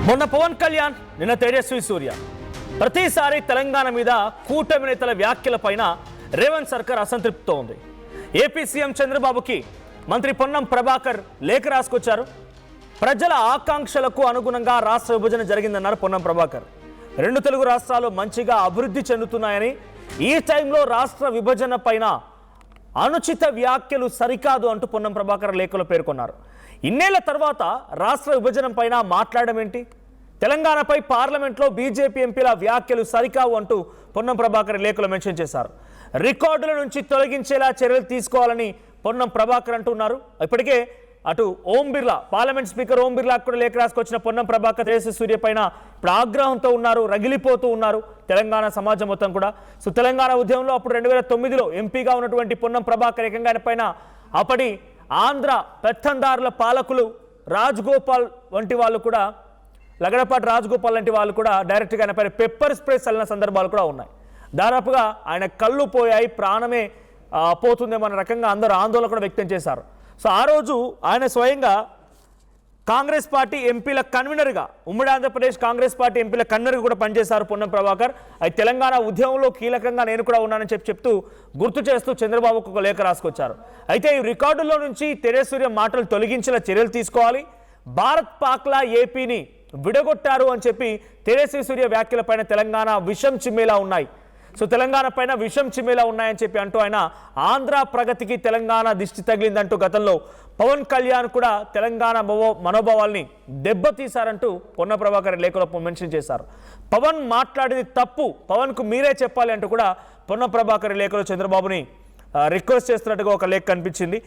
మొన్న పవన్ కళ్యాణ్ నిన్న తేజస్వి సూర్య ప్రతిసారి తెలంగాణ మీద కూటమి నేతల వ్యాఖ్యలపైన రేవంత్ సర్కార్ అసంతృప్తితో ఉంది. ఏపీ సీఎం చంద్రబాబుకి మంత్రి పొన్నం ప్రభాకర్ లేఖ రాసుకొచ్చారు. ప్రజల ఆకాంక్షలకు అనుగుణంగా రాష్ట్ర విభజన జరిగిందన్నారు పొన్నం ప్రభాకర్. రెండు తెలుగు రాష్ట్రాలు మంచిగా అభివృద్ధి చెందుతున్నాయని, ఈ టైంలో రాష్ట్ర విభజన పైన అనుచిత వ్యాఖ్యలు సరికాదు అంటూ పొన్నం ప్రభాకర్ లేఖలో పేర్కొన్నారు. ఇన్నేళ్ల తర్వాత రాష్ట్ర విభజన పైన మాట్లాడడం ఏంటి? తెలంగాణపై పార్లమెంట్లో బీజేపీ ఎంపీల వ్యాఖ్యలు సరికావు అంటూ పొన్నం ప్రభాకర్ లేఖలో మెన్షన్ చేశారు. రికార్డుల నుంచి తొలగించేలా చర్యలు తీసుకోవాలని పొన్నం ప్రభాకర్ అంటున్నారు. ఇప్పటికే అటు ఓం బిర్లా, పార్లమెంట్ స్పీకర్ ఓం బిర్లా కూడా లేఖ రాసుకొచ్చిన పొన్నం ప్రభాకర్ తేజస్వి సూర్య పైన ఇప్పుడు ఆగ్రహంతో ఉన్నారు, రగిలిపోతూ ఉన్నారు తెలంగాణ సమాజం మొత్తం కూడా. సో తెలంగాణ ఉద్యమంలో అప్పుడు 2009లో ఎంపీగా ఉన్నటువంటి పొన్నం ప్రభాకర్ ఏకంగా ఆయన పైన అప్పటి ఆంధ్ర పెత్తందారుల పాలకులు రాజగోపాల్ వంటి వాళ్ళు కూడా, లగడపాటి రాజగోపాల్ వంటి వాళ్ళు కూడా డైరెక్ట్గా ఆయన పైన పెప్పర్ స్ప్రే చల్లిన సందర్భాలు కూడా ఉన్నాయి. దాదాపుగా ఆయన కళ్ళు పోయాయి, ప్రాణమే పోతుందేమో అన్న రకంగా అందరూ ఆందోళన కూడా వ్యక్తం చేశారు. సో ఆ రోజు ఆయన స్వయంగా కాంగ్రెస్ పార్టీ ఎంపీల కన్వీనర్గా, ఉమ్మడి ఆంధ్రప్రదేశ్ కాంగ్రెస్ పార్టీ ఎంపీల కన్వీనర్గా కూడా పనిచేశారు పొన్నం ప్రభాకర్. అది తెలంగాణ ఉద్యమంలో కీలకంగా నేను కూడా ఉన్నానని చెప్తూ గుర్తు చేస్తూ చంద్రబాబుకు ఒక లేఖ రాసుకొచ్చారు. అయితే ఈ రికార్డుల్లో నుంచి తేజస్వి సూర్య మాటలు తొలగించేలా చర్యలు తీసుకోవాలి, భారత్ పాక్లా ఏపీని విడగొట్టారు అని చెప్పి తేజస్వి సూర్య వ్యాఖ్యలపైన తెలంగాణ విషం చిమ్మేలా ఉన్నాయి. సో తెలంగాణ పైన విషం చిమ్మేలా ఉన్నాయని చెప్పి అంటూ ఆయన ఆంధ్ర ప్రగతికి తెలంగాణ దిష్టి తగిలిందంటూ గతంలో పవన్ కళ్యాణ్ కూడా తెలంగాణ మనోభావాల్ని దెబ్బతీశారంటూ పొన్నం ప్రభాకర్ లేఖలో మెన్షన్ చేశారు. పవన్ మాట్లాడింది తప్పు, పవన్కు మీరే చెప్పాలి అంటూ కూడా పొన్నం ప్రభాకర్ లేఖలో చంద్రబాబుని రిక్వెస్ట్ చేస్తున్నట్టుగా ఒక లేఖ కనిపించింది.